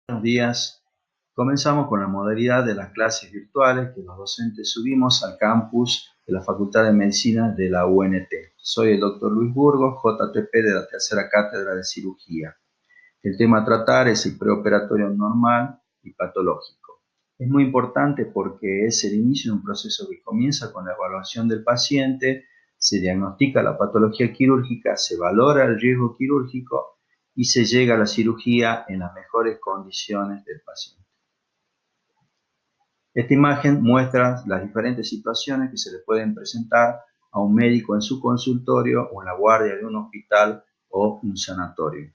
Buenos días. Comenzamos con la modalidad de las clases virtuales que los docentes subimos al campus de la Facultad de Medicina de la UNT. Soy el doctor Luis Burgos, JTP de la tercera cátedra de cirugía. El tema a tratar es el preoperatorio normal y patológico. Es muy importante porque es el inicio de un proceso que comienza con la evaluación del paciente, se diagnostica la patología quirúrgica, se valora el riesgo quirúrgico y se llega a la cirugía en las mejores condiciones del paciente. Esta imagen muestra las diferentes situaciones que se le pueden presentar a un médico en su consultorio o en la guardia de un hospital o un sanatorio.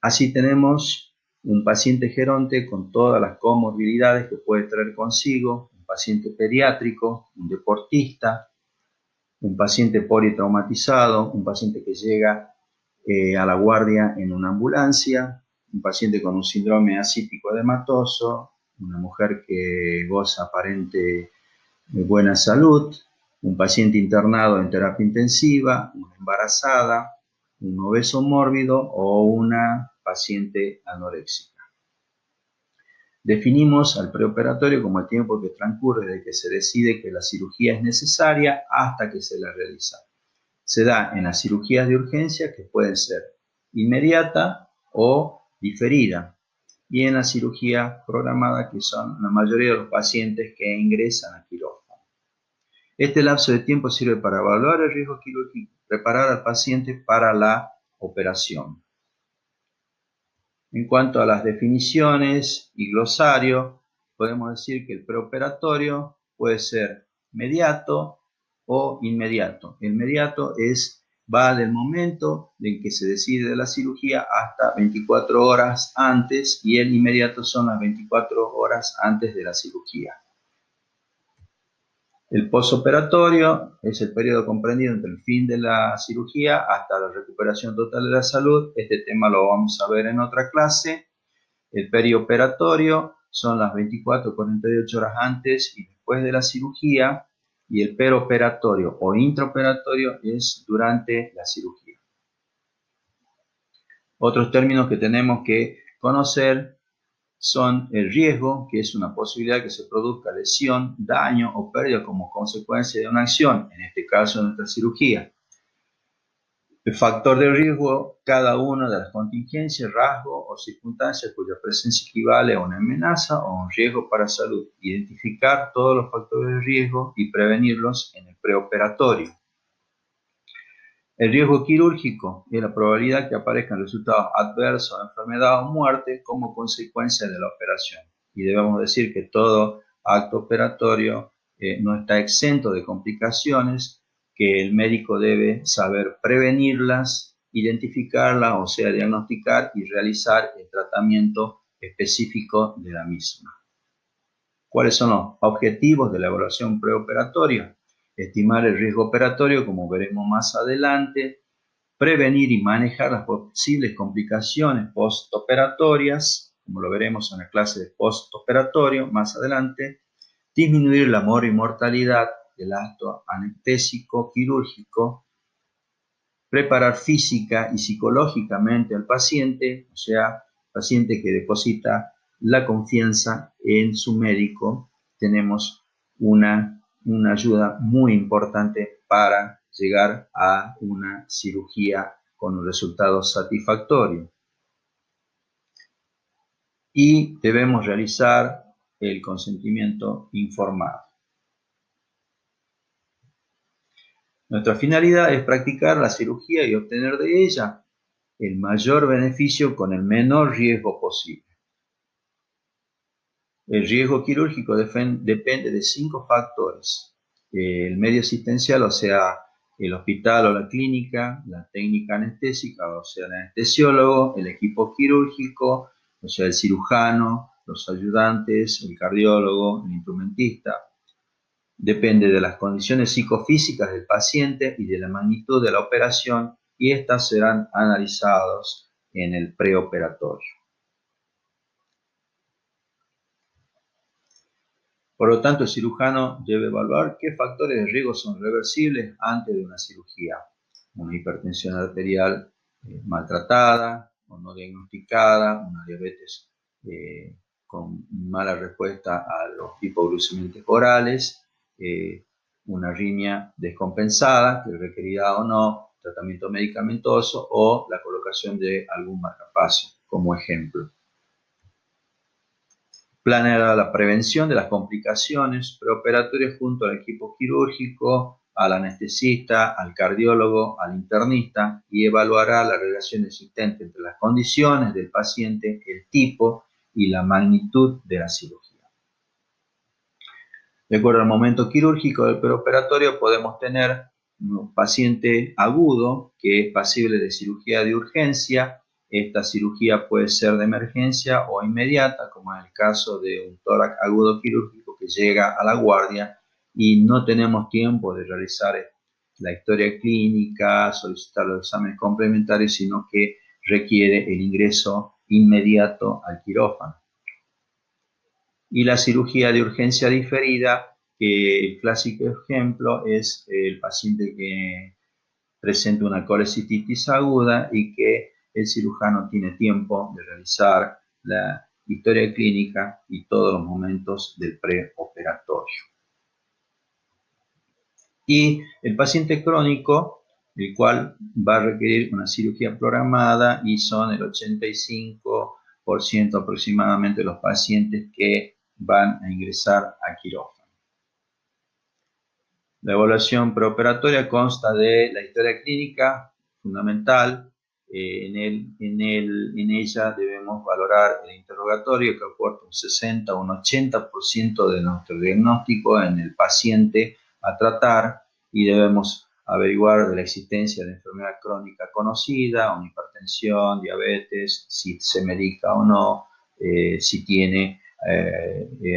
Así tenemos un paciente geronte con todas las comorbilidades que puede traer consigo, un paciente pediátrico, un deportista, un paciente politraumatizado, un paciente que llega a la guardia en una ambulancia, un paciente con un síndrome asípico edematoso, una mujer que goza aparente de buena salud, un paciente internado en terapia intensiva, una embarazada, un obeso mórbido o una paciente anoréxica. Definimos al preoperatorio como el tiempo que transcurre desde que se decide que la cirugía es necesaria hasta que se la realiza. Se da en las cirugías de urgencia que pueden ser inmediata o diferida y en la cirugía programada que son la mayoría de los pacientes que ingresan a quirófano. Este lapso de tiempo sirve para evaluar el riesgo quirúrgico y preparar al paciente para la operación. En cuanto a las definiciones y glosario, podemos decir que el preoperatorio puede ser mediato o inmediato. El inmediato va del momento en que se decide de la cirugía hasta 24 horas antes y el inmediato son las 24 horas antes de la cirugía. El posoperatorio es el periodo comprendido entre el fin de la cirugía hasta la recuperación total de la salud. Este tema lo vamos a ver en otra clase. El perioperatorio son las 24 o 48 horas antes y después de la cirugía y el peroperatorio o intraoperatorio es durante la cirugía. Otros términos que tenemos que conocer son el riesgo, que es una posibilidad que se produzca lesión, daño o pérdida como consecuencia de una acción, en este caso nuestra cirugía. El factor de riesgo, cada una de las contingencias, rasgos o circunstancias cuya presencia equivale a una amenaza o un riesgo para salud. Identificar todos los factores de riesgo y prevenirlos en el preoperatorio. El riesgo quirúrgico es la probabilidad que aparezcan resultados adversos, enfermedad o muerte como consecuencia de la operación. Y debemos decir que todo acto operatorio no está exento de complicaciones, que el médico debe saber prevenirlas, identificarlas, o sea, diagnosticar y realizar el tratamiento específico de la misma. ¿Cuáles son los objetivos de la evaluación preoperatoria? Estimar el riesgo operatorio, como veremos más adelante, prevenir y manejar las posibles complicaciones postoperatorias, como lo veremos en la clase de postoperatorio más adelante, disminuir la mortalidad del acto anestésico quirúrgico, preparar física y psicológicamente al paciente, o sea, paciente que deposita la confianza en su médico, tenemos una ayuda muy importante para llegar a una cirugía con un resultado satisfactorio. Y debemos realizar el consentimiento informado. Nuestra finalidad es practicar la cirugía y obtener de ella el mayor beneficio con el menor riesgo posible. El riesgo quirúrgico depende de 5 factores. El medio asistencial, o sea, el hospital o la clínica, la técnica anestésica, o sea, el anestesiólogo, el equipo quirúrgico, o sea, el cirujano, los ayudantes, el cardiólogo, el instrumentista. Depende de las condiciones psicofísicas del paciente y de la magnitud de la operación, y estas serán analizadas en el preoperatorio. Por lo tanto, el cirujano debe evaluar qué factores de riesgo son reversibles antes de una cirugía. Una hipertensión arterial maltratada o no diagnosticada, una diabetes con mala respuesta a los hipoglucemiantes orales, una arritmia descompensada, que requerirá o no tratamiento medicamentoso o la colocación de algún marcapaso, como ejemplo. Planear la prevención de las complicaciones preoperatorias junto al equipo quirúrgico, al anestesista, al cardiólogo, al internista y evaluará la relación existente entre las condiciones del paciente, el tipo y la magnitud de la cirugía. De acuerdo al momento quirúrgico del preoperatorio podemos tener un paciente agudo que es pasible de cirugía de urgencia. Esta cirugía puede ser de emergencia o inmediata, como en el caso de un tórax agudo quirúrgico que llega a la guardia y no tenemos tiempo de realizar la historia clínica, solicitar los exámenes complementarios, sino que requiere el ingreso inmediato al quirófano. Y la cirugía de urgencia diferida, que el clásico ejemplo es el paciente que presenta una colecistitis aguda y que el cirujano tiene tiempo de realizar la historia clínica y todos los momentos del preoperatorio. Y el paciente crónico, el cual va a requerir una cirugía programada y son el 85% aproximadamente de los pacientes que van a ingresar a quirófano. La evaluación preoperatoria consta de la historia clínica fundamental. En ella debemos valorar el interrogatorio que aporta un 60 o un 80% de nuestro diagnóstico en el paciente a tratar y debemos averiguar de la existencia de enfermedad crónica conocida, una hipertensión, diabetes, si se medica o no, si tiene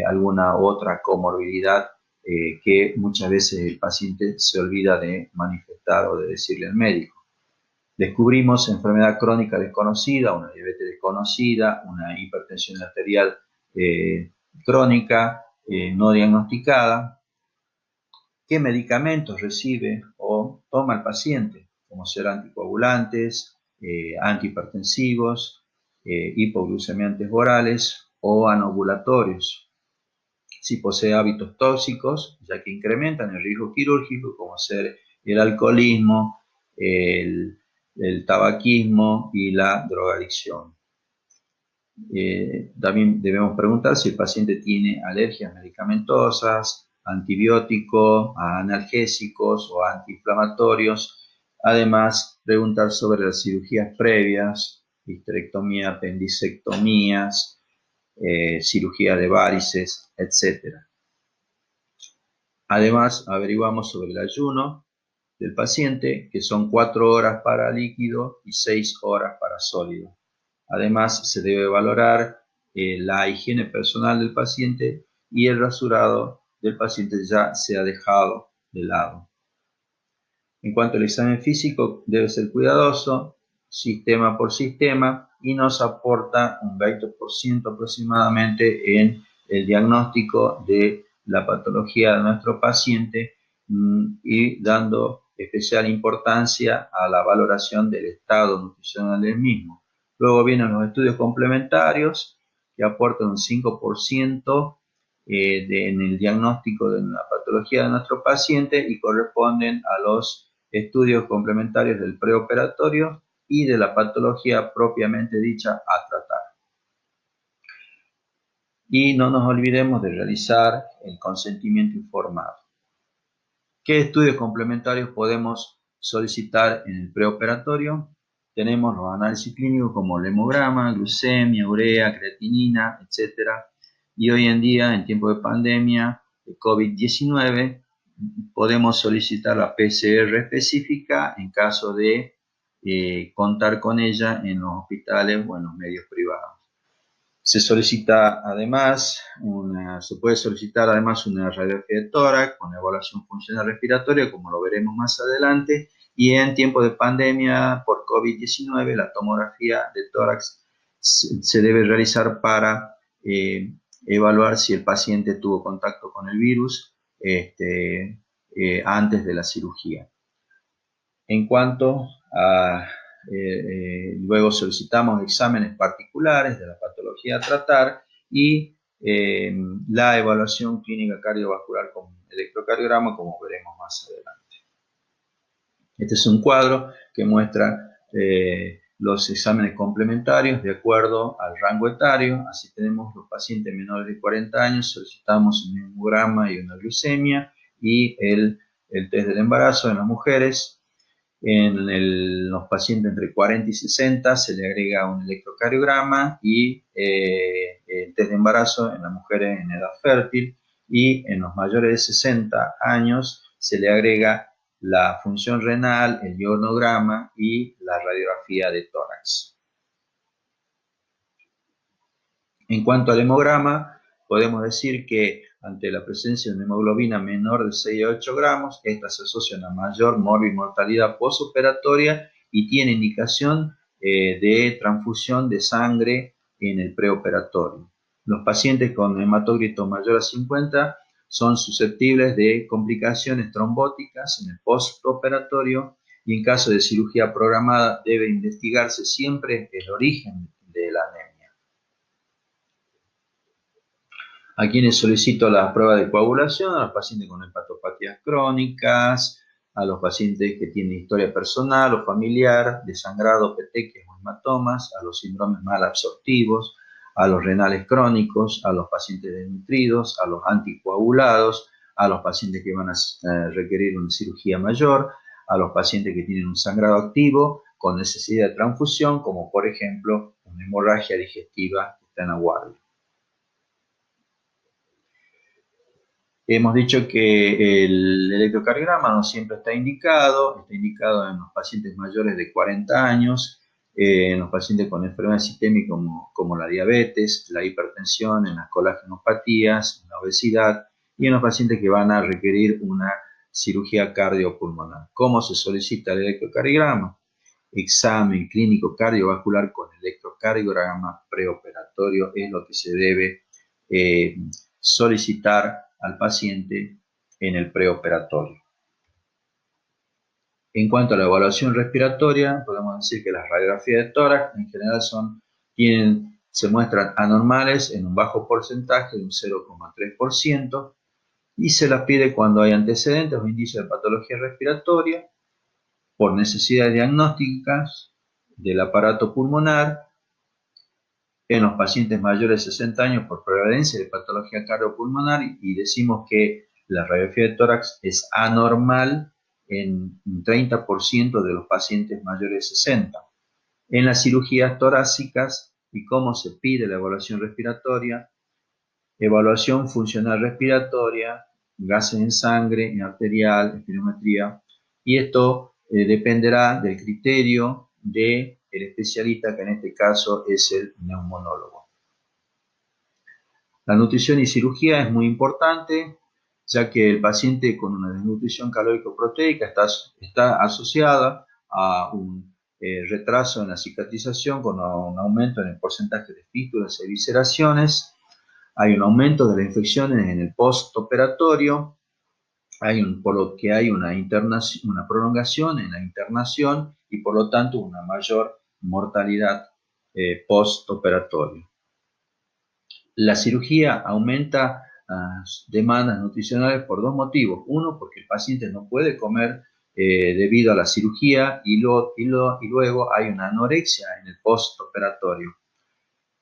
alguna otra comorbilidad que muchas veces el paciente se olvida de manifestar o de decirle al médico. Descubrimos enfermedad crónica desconocida, una diabetes desconocida, una hipertensión arterial crónica no diagnosticada. ¿Qué medicamentos recibe o toma el paciente? Como ser anticoagulantes, antihipertensivos, hipoglucemiantes orales o anovulatorios. Si posee hábitos tóxicos, ya que incrementan el riesgo quirúrgico, como ser el alcoholismo, el tabaquismo y la drogadicción. También debemos preguntar si el paciente tiene alergias medicamentosas, antibióticos, analgésicos o antiinflamatorios. Además, preguntar sobre las cirugías previas, histerectomía, apendicectomías, cirugía de varices, etc. Además, averiguamos sobre el ayuno del paciente, que son 4 horas para líquido y 6 horas para sólido. Además, se debe valorar la higiene personal del paciente y el rasurado del paciente ya se ha dejado de lado. En cuanto al examen físico, debe ser cuidadoso, sistema por sistema, y nos aporta un 20% aproximadamente en el diagnóstico de la patología de nuestro paciente y dando especial importancia a la valoración del estado nutricional del mismo. Luego vienen los estudios complementarios que aportan un 5% en el diagnóstico de la patología de nuestro paciente y corresponden a los estudios complementarios del preoperatorio y de la patología propiamente dicha a tratar. Y no nos olvidemos de realizar el consentimiento informado. ¿Qué estudios complementarios podemos solicitar en el preoperatorio? Tenemos los análisis clínicos como el hemograma, glucemia, urea, creatinina, etc. Y hoy en día, en tiempo de pandemia de COVID-19, podemos solicitar la PCR específica en caso de contar con ella en los hospitales o en los medios privados. Se puede solicitar además una radiografía de tórax con evaluación funcional respiratoria, como lo veremos más adelante, y en tiempo de pandemia por COVID-19 la tomografía de tórax se debe realizar para evaluar si el paciente tuvo contacto con el virus antes de la cirugía. En cuanto a luego solicitamos exámenes particulares de la patología a tratar y la evaluación clínica cardiovascular con electrocardiograma, como veremos más adelante. Este es un cuadro que muestra los exámenes complementarios de acuerdo al rango etario. Así tenemos los pacientes menores de 40 años, solicitamos un hemograma y una glucemia y el test del embarazo en las mujeres. En los pacientes entre 40 y 60 se le agrega un electrocardiograma y el test de embarazo en las mujeres en edad fértil, y en los mayores de 60 años se le agrega la función renal, el ionograma y la radiografía de tórax. En cuanto al hemograma, podemos decir que ante la presencia de una hemoglobina menor de 6 a 8 gramos, esta se asocia a una mayor mortalidad postoperatoria y tiene indicación de transfusión de sangre en el preoperatorio. Los pacientes con hematocrito mayor a 50 son susceptibles de complicaciones trombóticas en el postoperatorio, y en caso de cirugía programada debe investigarse siempre el origen de la anemia. A quienes solicito la prueba de coagulación: a los pacientes con hepatopatías crónicas, a los pacientes que tienen historia personal o familiar de sangrado, petequias o hematomas, a los síndromes malabsortivos, a los renales crónicos, a los pacientes desnutridos, a los anticoagulados, a los pacientes que van a requerir una cirugía mayor, a los pacientes que tienen un sangrado activo con necesidad de transfusión, como por ejemplo una hemorragia digestiva que está en la guardia. Hemos dicho que el electrocardiograma no siempre está indicado en los pacientes mayores de 40 años, en los pacientes con enfermedades sistémicas como la diabetes, la hipertensión, en las colagenopatías, la obesidad, y en los pacientes que van a requerir una cirugía cardiopulmonar. ¿Cómo se solicita el electrocardiograma? Examen clínico cardiovascular con electrocardiograma preoperatorio es lo que se debe solicitar al paciente en el preoperatorio. En cuanto a la evaluación respiratoria, podemos decir que las radiografías de tórax en general se muestran anormales en un bajo porcentaje de un 0,3%, y se las pide cuando hay antecedentes o indicios de patología respiratoria, por necesidades diagnósticas del aparato pulmonar, en los pacientes mayores de 60 años por prevalencia de patología cardiopulmonar, y decimos que la radiografía de tórax es anormal en un 30% de los pacientes mayores de 60. En las cirugías torácicas, y cómo se pide la evaluación respiratoria: evaluación funcional respiratoria, gases en sangre, en arterial, espirometría, y esto dependerá del criterio del especialista, que en este caso es el neumonólogo. La nutrición y cirugía es muy importante, ya que el paciente con una desnutrición calórico-proteica está asociada a un retraso en la cicatrización, con un aumento en el porcentaje de fístulas y evisceraciones. Hay un aumento de las infecciones en el postoperatorio, por lo que hay una prolongación en la internación y por lo tanto una mayor mortalidad postoperatoria. La cirugía aumenta demandas nutricionales por dos motivos. Uno, porque el paciente no puede comer debido a la cirugía, y luego hay una anorexia en el postoperatorio.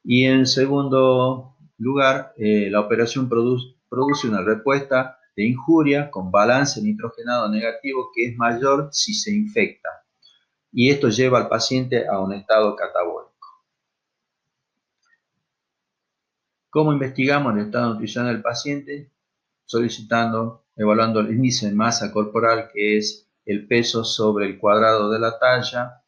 Y en segundo lugar, la operación produce una respuesta de injuria con balance nitrogenado negativo que es mayor si se infecta, y esto lleva al paciente a un estado catabólico. ¿Cómo investigamos el estado nutricional del paciente? Evaluando el índice de masa corporal, que es el peso sobre el cuadrado de la talla.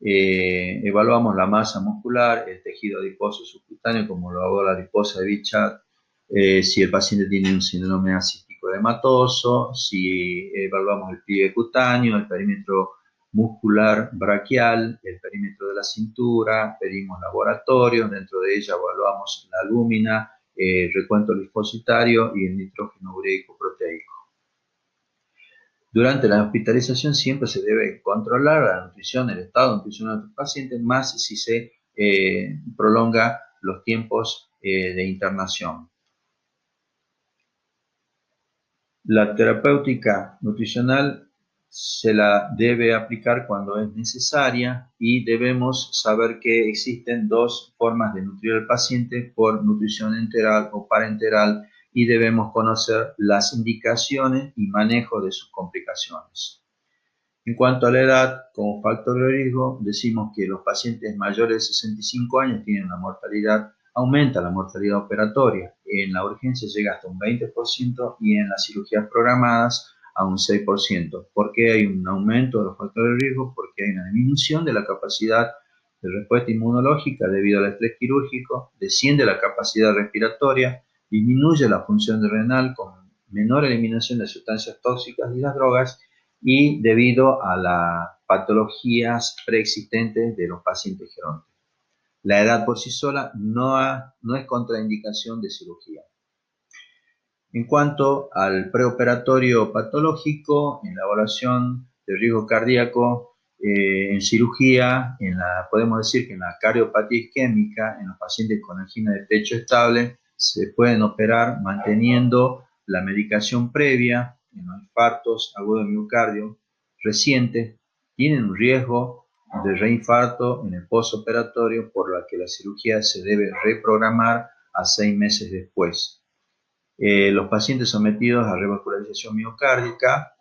Evaluamos la masa muscular, el tejido adiposo subcutáneo, como lo hago la adiposa de Bichat, si el paciente tiene un síndrome ascítico edematoso, si evaluamos el pliegue cutáneo, el perímetro muscular braquial, el perímetro de la cintura, pedimos laboratorios, dentro de ella evaluamos la albúmina, el recuento linfocitario y el nitrógeno ureico proteico. Durante la hospitalización siempre se debe controlar la nutrición, el estado nutricional de los pacientes, más si se prolonga los tiempos de internación. La terapéutica nutricional se la debe aplicar cuando es necesaria y debemos saber que existen dos formas de nutrir al paciente, por nutrición enteral o parenteral, y debemos conocer las indicaciones y manejo de sus complicaciones. En cuanto a la edad, como factor de riesgo, decimos que los pacientes mayores de 65 años tienen una mortalidad, aumenta la mortalidad operatoria. En la urgencia llega hasta un 20% y en las cirugías programadas a un 6%. ¿Por qué hay un aumento de los factores de riesgo? Porque hay una disminución de la capacidad de respuesta inmunológica debido al estrés quirúrgico, desciende la capacidad respiratoria, disminuye la función renal con menor eliminación de sustancias tóxicas y las drogas, y debido a las patologías preexistentes de los pacientes gerontes. La edad por sí sola no es contraindicación de cirugía. En cuanto al preoperatorio patológico, en la evaluación de riesgo cardíaco, en cirugía, podemos decir que en la cardiopatía isquémica, en los pacientes con angina de pecho estable, se pueden operar manteniendo la medicación previa. En los infartos agudos de miocardio recientes tienen un riesgo de reinfarto en el postoperatorio, por lo que la cirugía se debe reprogramar a 6 meses después. Los pacientes sometidos a revascularización miocárdica,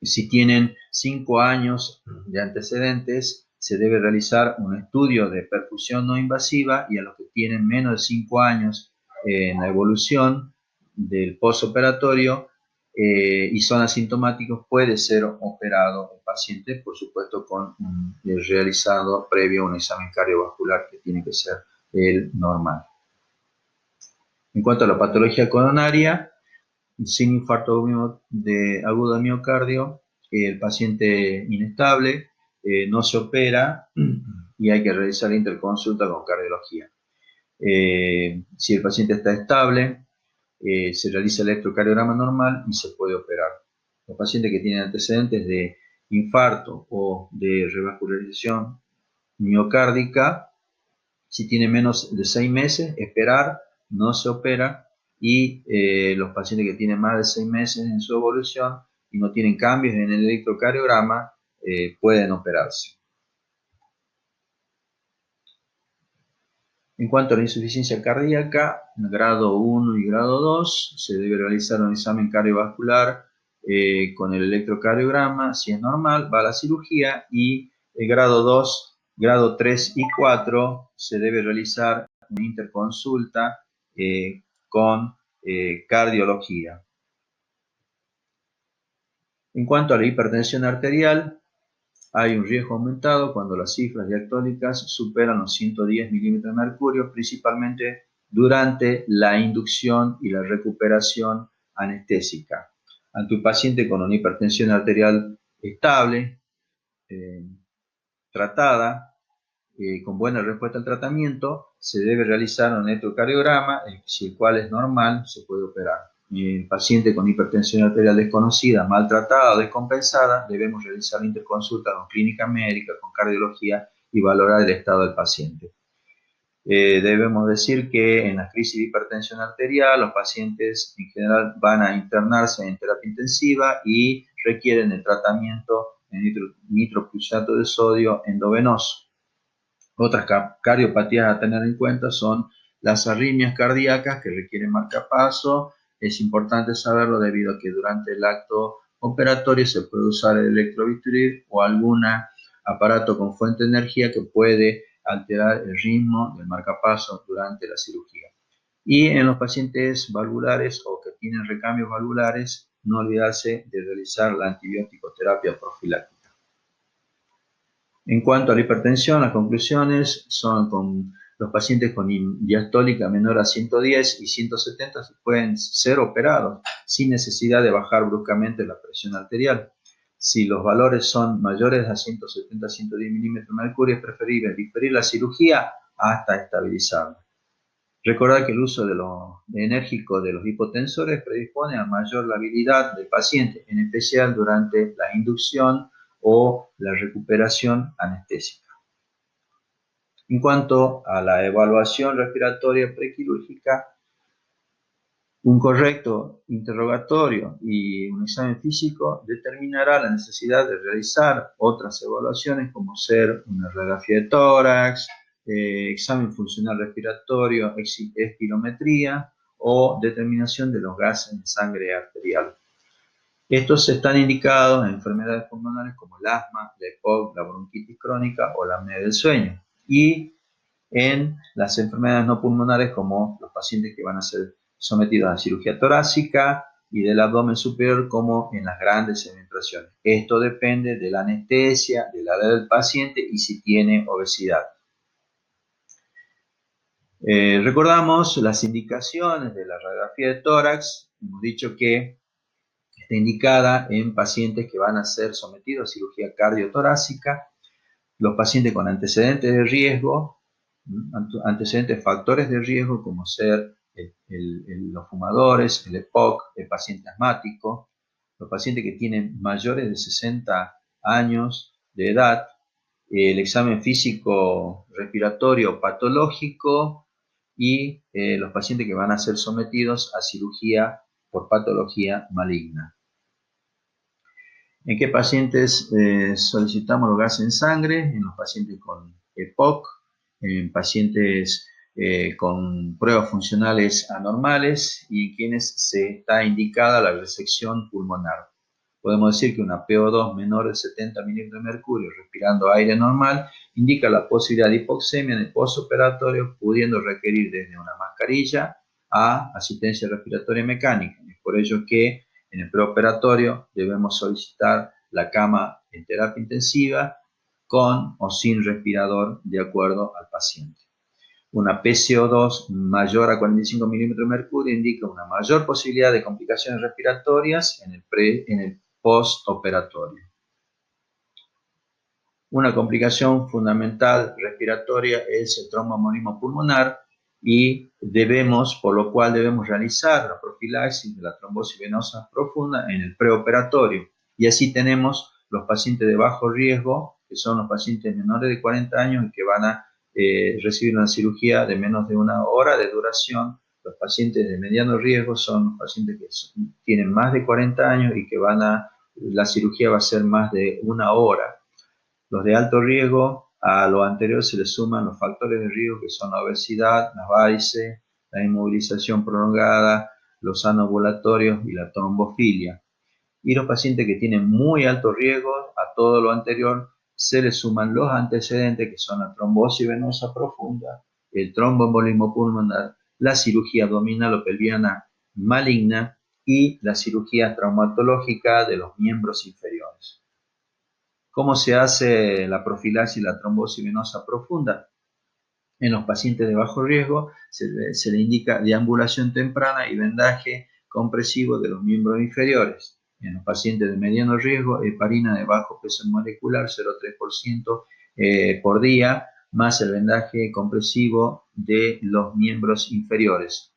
si tienen 5 años de antecedentes, se debe realizar un estudio de perfusión no invasiva, y a los que tienen menos de 5 años en la evolución del postoperatorio y son asintomáticos, puede ser operado el paciente, por supuesto con realizado previo un examen cardiovascular que tiene que ser el normal. En cuanto a la patología coronaria, sin infarto agudo de miocardio, el paciente inestable no se opera y hay que realizar la interconsulta con cardiología. Si el paciente está estable, se realiza el electrocardiograma normal y se puede operar. Los pacientes que tienen antecedentes de infarto o de revascularización miocárdica, si tiene menos de 6 meses, esperar, no se opera, y los pacientes que tienen más de 6 meses en su evolución y no tienen cambios en el electrocardiograma pueden operarse. En cuanto a la insuficiencia cardíaca, grado 1 y grado 2, se debe realizar un examen cardiovascular con el electrocardiograma. Si es normal, va a la cirugía, y el grado 2, grado 3 y 4 se debe realizar una interconsulta con cardiología. En cuanto a la hipertensión arterial, hay un riesgo aumentado cuando las cifras diastólicas superan los 110 milímetros de mercurio, principalmente durante la inducción y la recuperación anestésica. Ante un paciente con una hipertensión arterial estable, tratada, con buena respuesta al tratamiento, se debe realizar un electrocardiograma, si el cual es normal, se puede operar. En paciente con hipertensión arterial desconocida, maltratada o descompensada, debemos realizar la interconsulta con clínica médica, con cardiología, y valorar el estado del paciente. Debemos decir que en la crisis de hipertensión arterial, los pacientes en general van a internarse en terapia intensiva y requieren el tratamiento de nitrocrusato de sodio endovenoso. Otras cardiopatías a tener en cuenta son las arritmias cardíacas que requieren marcapaso. Es importante saberlo debido a que durante el acto operatorio se puede usar el electrobisturí o algún aparato con fuente de energía que puede alterar el ritmo del marcapaso durante la cirugía. Y en los pacientes valvulares o que tienen recambios valvulares, no olvidarse de realizar la antibiótico-terapia profiláctica. En cuanto a la hipertensión, las conclusiones son: con los pacientes con diastólica menor a 110 y 170 pueden ser operados sin necesidad de bajar bruscamente la presión arterial. Si los valores son mayores a 170 110 milímetros de mercurio, es preferible diferir la cirugía hasta estabilizarla. Recordar que el uso enérgico de los hipotensores predispone a mayor labilidad del paciente, en especial durante la inducción o la recuperación anestésica. En cuanto a la evaluación respiratoria prequirúrgica, un correcto interrogatorio y un examen físico determinará la necesidad de realizar otras evaluaciones como ser una radiografía de tórax, examen funcional respiratorio, espirometría o determinación de los gases en sangre arterial. Estos están indicados en enfermedades pulmonares como el asma, la EPOC, la bronquitis crónica o la apnea del sueño, y en las enfermedades no pulmonares como los pacientes que van a ser sometidos a cirugía torácica y del abdomen superior como en las grandes penetraciones. Esto depende de la anestesia, de la edad del paciente y si tiene obesidad. Recordamos las indicaciones de la radiografía de tórax. Hemos dicho que está indicada en pacientes que van a ser sometidos a cirugía cardiotorácica, los pacientes con antecedentes de riesgo, antecedentes factores de riesgo como ser los fumadores, el EPOC, el paciente asmático, los pacientes que tienen mayores de 60 años de edad, el examen físico respiratorio patológico y los pacientes que van a ser sometidos a cirugía por patología maligna. ¿En qué pacientes solicitamos los gases en sangre? En los pacientes con EPOC, en pacientes con pruebas funcionales anormales y en quienes se está indicada la resección pulmonar. Podemos decir que una PO2 menor de 70 milímetros de mercurio respirando aire normal indica la posibilidad de hipoxemia en el postoperatorio, pudiendo requerir desde una mascarilla a asistencia respiratoria mecánica. Es por ello que en el preoperatorio debemos solicitar la cama en terapia intensiva con o sin respirador de acuerdo al paciente. Una PCO2 mayor a 45 milímetros de mercurio indica una mayor posibilidad de complicaciones respiratorias en el postoperatorio. Una complicación fundamental respiratoria es el tromboembolismo pulmonar y por lo cual debemos realizar la profilaxis de la trombosis venosa profunda en el preoperatorio. Y así tenemos los pacientes de bajo riesgo, que son los pacientes menores de 40 años y que van a recibir una cirugía de menos de una hora de duración. Los pacientes de mediano riesgo son los pacientes que tienen más de 40 años y que la cirugía va a ser más de una hora. Los de alto riesgo, a lo anterior se les suman los factores de riesgo que son la obesidad, las varices, la inmovilización prolongada, los anovulatorios y la trombofilia. Y los pacientes que tienen muy alto riesgo, a todo lo anterior se les suman los antecedentes que son la trombosis venosa profunda, el tromboembolismo pulmonar, la cirugía abdominal o pelviana maligna y la cirugía traumatológica de los miembros inferiores. ¿Cómo se hace la profilaxis y la trombosis venosa profunda? En los pacientes de bajo riesgo se le indica deambulación temprana y vendaje compresivo de los miembros inferiores. En los pacientes de mediano riesgo, heparina de bajo peso molecular, 0,3% por día, más el vendaje compresivo de los miembros inferiores.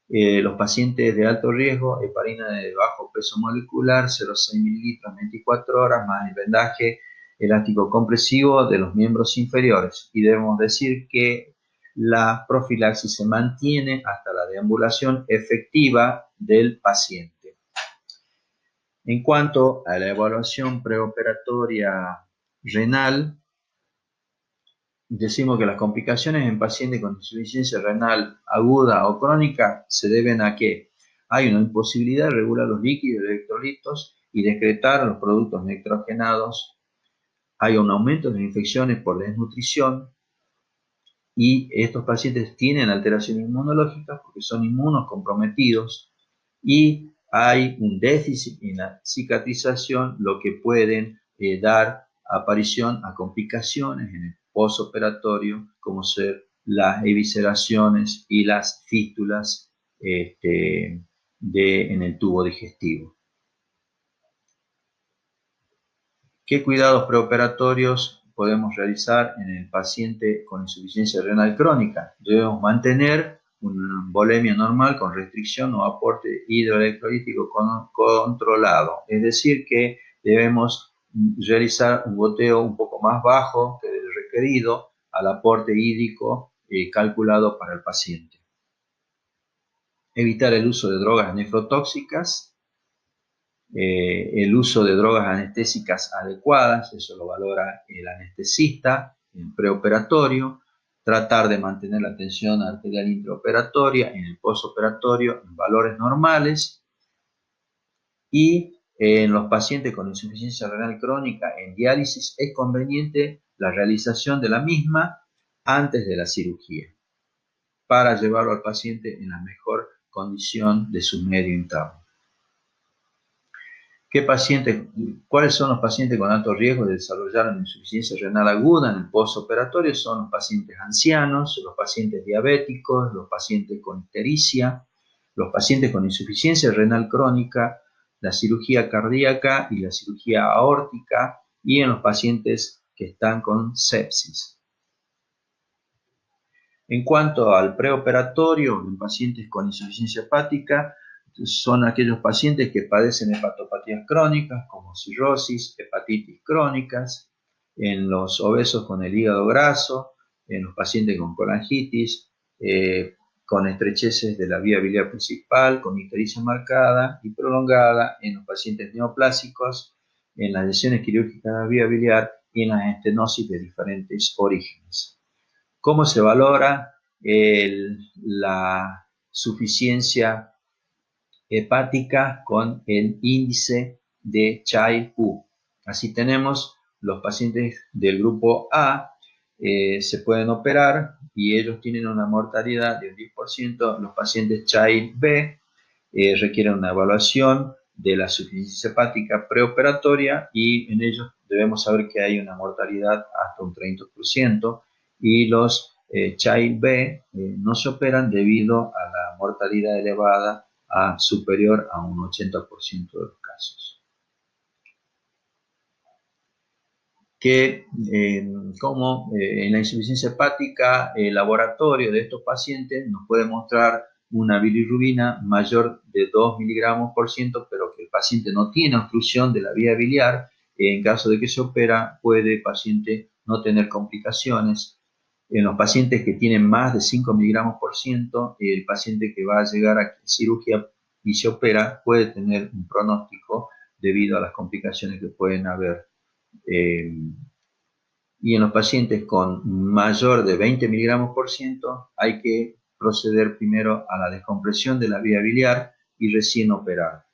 Los pacientes de alto riesgo, heparina de bajo peso molecular, 0,6 mililitros 24 horas, más el vendaje elástico compresivo de los miembros inferiores. Y debemos decir que la profilaxis se mantiene hasta la deambulación efectiva del paciente. En cuanto a la evaluación preoperatoria renal, decimos que las complicaciones en pacientes con insuficiencia renal aguda o crónica se deben a que hay una imposibilidad de regular los líquidos y electrolitos y de excretar los productos nitrogenados, hay un aumento de infecciones por desnutrición y estos pacientes tienen alteraciones inmunológicas porque son inmunocomprometidos y hay un déficit en la cicatrización, lo que pueden dar aparición a complicaciones en el postoperatorio, como ser las evisceraciones y las fístulas en el tubo digestivo. ¿Qué cuidados preoperatorios podemos realizar en el paciente con insuficiencia renal crónica? Debemos mantener una volemia normal con restricción o aporte hidroelectrolítico controlado. Es decir, que debemos realizar un goteo un poco más bajo que el requerido al aporte hídrico calculado para el paciente. Evitar el uso de drogas nefrotóxicas, el uso de drogas anestésicas adecuadas, eso lo valora el anestesista en preoperatorio, tratar de mantener la tensión arterial intraoperatoria en el postoperatorio en valores normales y en los pacientes con insuficiencia renal crónica en diálisis es conveniente la realización de la misma antes de la cirugía para llevarlo al paciente en la mejor condición de su medio interno. ¿Cuáles son los pacientes con alto riesgo de desarrollar una insuficiencia renal aguda en el postoperatorio? Son los pacientes ancianos, los pacientes diabéticos, los pacientes con ictericia, los pacientes con insuficiencia renal crónica, la cirugía cardíaca y la cirugía aórtica, y en los pacientes que están con sepsis. En cuanto al preoperatorio, en pacientes con insuficiencia hepática, son aquellos pacientes que padecen hepatopatías crónicas como cirrosis, hepatitis crónicas, en los obesos con el hígado graso, en los pacientes con colangitis, con estrecheces de la vía biliar principal, con ictericia marcada y prolongada, en los pacientes neoplásicos, en las lesiones quirúrgicas de la vía biliar y en las estenosis de diferentes orígenes. ¿Cómo se valora la suficiencia hepática con el índice de Child-Pugh? Así tenemos los pacientes del grupo A, se pueden operar y ellos tienen una mortalidad del 10%. Los pacientes Child-B requieren una evaluación de la suficiencia hepática preoperatoria y en ellos debemos saber que hay una mortalidad hasta un 30%. Y los Child B no se operan debido a la mortalidad elevada superior a un 80% de los casos. Como en la insuficiencia hepática, el laboratorio de estos pacientes nos puede mostrar una bilirrubina mayor de 2 miligramos por ciento, pero que el paciente no tiene obstrucción de la vía biliar. En caso de que se opera, puede el paciente no tener complicaciones. En los pacientes que tienen más de 5 miligramos por ciento, el paciente que va a llegar a cirugía y se opera puede tener un pronóstico debido a las complicaciones que pueden haber. Y en los pacientes con mayor de 20 miligramos por ciento hay que proceder primero a la descompresión de la vía biliar y recién operar.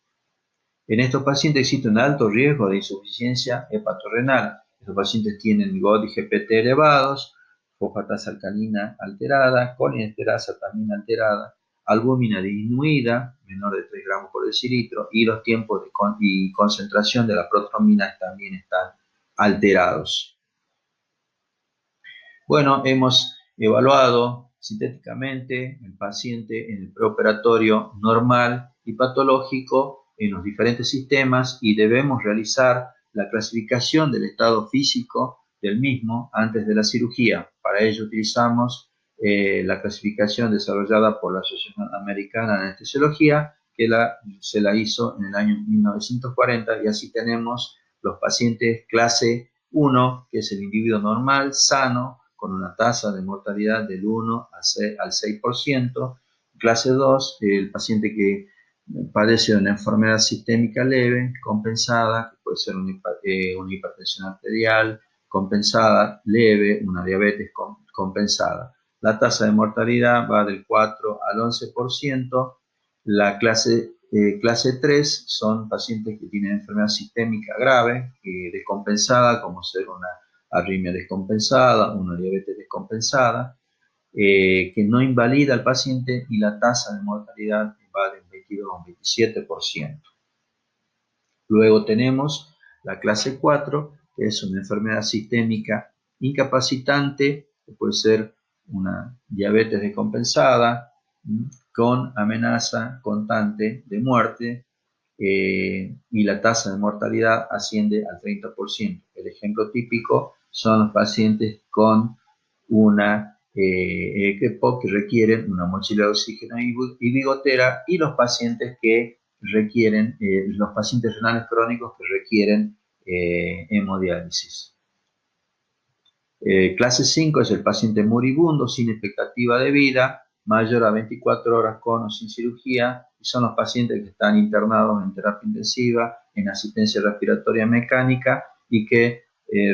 En estos pacientes existe un alto riesgo de insuficiencia hepatorrenal. Estos pacientes tienen GOT y GPT elevados, fosfatasa alcalina alterada, colinesterasa también alterada, albúmina disminuida, menor de 3 gramos por decilitro, y los tiempos de concentración de la protrombina también están alterados. Bueno, hemos evaluado sintéticamente el paciente en el preoperatorio normal y patológico en los diferentes sistemas y debemos realizar la clasificación del estado físico del mismo antes de la cirugía. Para ello utilizamos la clasificación desarrollada por la Asociación Americana de Anestesiología, que se la hizo en el año 1940, y así tenemos los pacientes clase 1, que es el individuo normal, sano, con una tasa de mortalidad del 1 al 6%. Clase 2, el paciente que padece de una enfermedad sistémica leve, compensada, que puede ser una hipertensión arterial compensada, leve, una diabetes compensada. La tasa de mortalidad va del 4 al 11%. La clase 3 son pacientes que tienen enfermedad sistémica grave, descompensada, como ser una arritmia descompensada, una diabetes descompensada, que no invalida al paciente, y la tasa de mortalidad va del 22 a un 27%. Luego tenemos la clase 4, que es una enfermedad sistémica incapacitante, que puede ser una diabetes descompensada, con amenaza constante de muerte, y la tasa de mortalidad asciende al 30%. El ejemplo típico son los pacientes con una EPOC que requieren una mochila de oxígeno y bigotera, y los pacientes que requieren, los pacientes renales crónicos que requieren hemodiálisis. Clase 5 es el paciente moribundo sin expectativa de vida, mayor a 24 horas con o sin cirugía, y son los pacientes que están internados en terapia intensiva, en asistencia respiratoria mecánica y que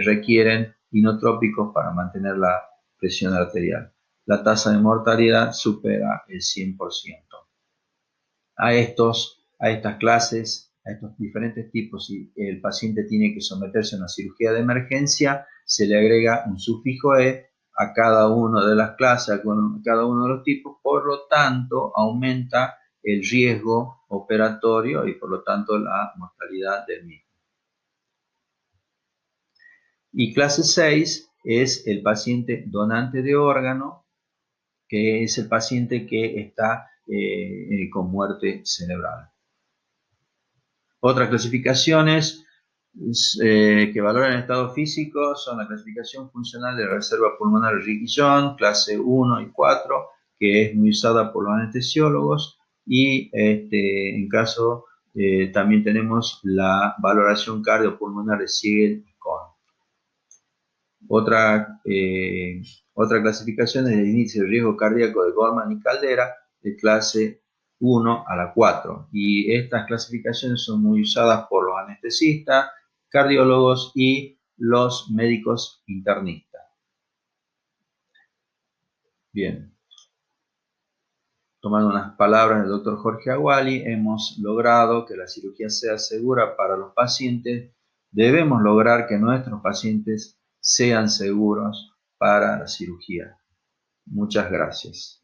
requieren inotrópicos para mantener la presión arterial. La tasa de mortalidad supera el 100%. A estas clases, a estos diferentes tipos, si el paciente tiene que someterse a una cirugía de emergencia, se le agrega un sufijo E a cada una de las clases, a cada uno de los tipos, por lo tanto aumenta el riesgo operatorio y por lo tanto la mortalidad del mismo. Y clase 6 es el paciente donante de órgano, que es el paciente que está con muerte cerebral. Otras clasificaciones que valoran el estado físico son la clasificación funcional de reserva pulmonar Ricky-John, clase 1 y 4, que es muy usada por los anestesiólogos, y en caso también tenemos la valoración cardiopulmonar de Siegel y Cohn. Otra clasificación es el índice de riesgo cardíaco de Goldman y Caldera, de clase 1 a la 4. Y estas clasificaciones son muy usadas por los anestesistas, cardiólogos y los médicos internistas. Bien. Tomando unas palabras del doctor Jorge Aguali, hemos logrado que la cirugía sea segura para los pacientes. Debemos lograr que nuestros pacientes sean seguros para la cirugía. Muchas gracias.